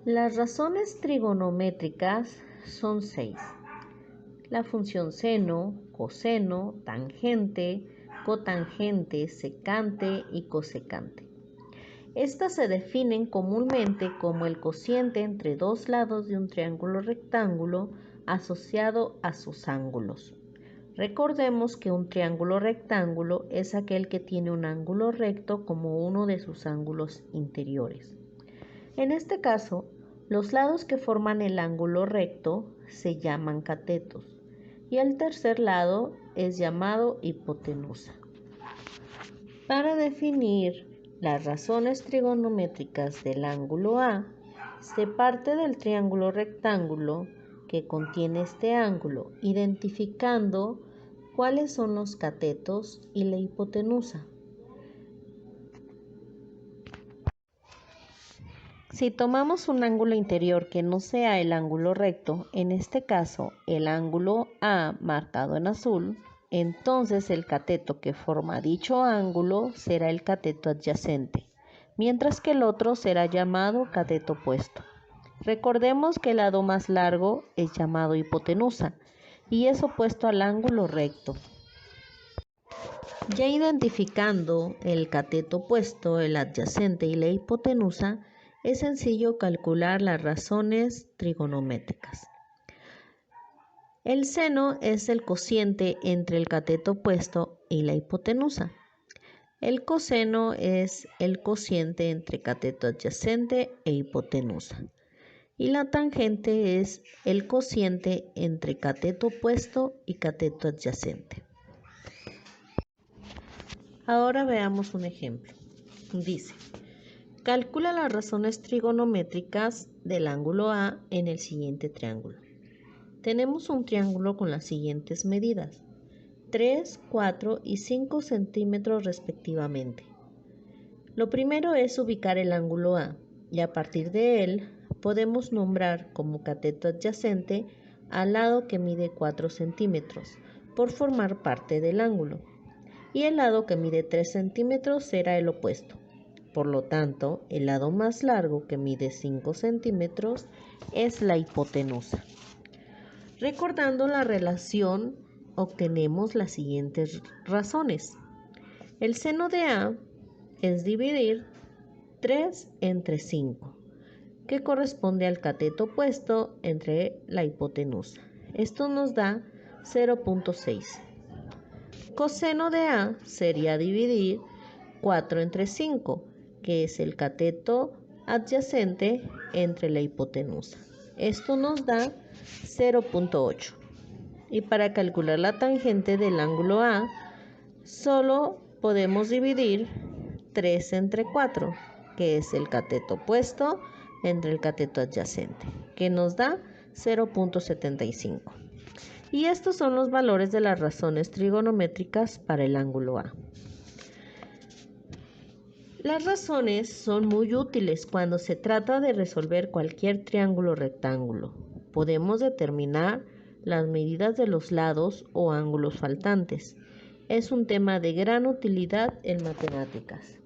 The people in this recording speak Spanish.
Las razones trigonométricas son 6. La función seno, coseno, tangente, cotangente, secante y cosecante. Estas se definen comúnmente como el cociente entre dos lados de un triángulo rectángulo asociado a sus ángulos. Recordemos que un triángulo rectángulo es aquel que tiene un ángulo recto como uno de sus ángulos interiores. En este caso, los lados que forman el ángulo recto se llaman catetos y el tercer lado es llamado hipotenusa. Para definir las razones trigonométricas del ángulo A, se parte del triángulo rectángulo que contiene este ángulo, identificando cuáles son los catetos y la hipotenusa. Si tomamos un ángulo interior que no sea el ángulo recto, en este caso el ángulo A marcado en azul, entonces el cateto que forma dicho ángulo será el cateto adyacente, mientras que el otro será llamado cateto opuesto. Recordemos que el lado más largo es llamado hipotenusa y es opuesto al ángulo recto. Ya identificando el cateto opuesto, el adyacente y la hipotenusa, es sencillo calcular las razones trigonométricas. El seno es el cociente entre el cateto opuesto y la hipotenusa. El coseno es el cociente entre cateto adyacente e hipotenusa. Y la tangente es el cociente entre cateto opuesto y cateto adyacente. Ahora veamos un ejemplo. Dice: calcula las razones trigonométricas del ángulo A en el siguiente triángulo. Tenemos un triángulo con las siguientes medidas: 3, 4 y 5 centímetros respectivamente. Lo primero es ubicar el ángulo A y a partir de él podemos nombrar como cateto adyacente al lado que mide 4 centímetros por formar parte del ángulo, y el lado que mide 3 centímetros será el opuesto. Por lo tanto, el lado más largo, que mide 5 centímetros, es la hipotenusa. Recordando la relación, obtenemos las siguientes razones. El seno de A es dividir 3 entre 5, que corresponde al cateto opuesto entre la hipotenusa. Esto nos da 0.6. Coseno de A sería dividir 4 entre 5, que es el cateto adyacente entre la hipotenusa. Esto nos da 0.8. Y para calcular la tangente del ángulo A, solo podemos dividir 3 entre 4, que es el cateto opuesto entre el cateto adyacente, que nos da 0.75. Y estos son los valores de las razones trigonométricas para el ángulo A. Las razones son muy útiles cuando se trata de resolver cualquier triángulo rectángulo. Podemos determinar las medidas de los lados o ángulos faltantes. Es un tema de gran utilidad en matemáticas.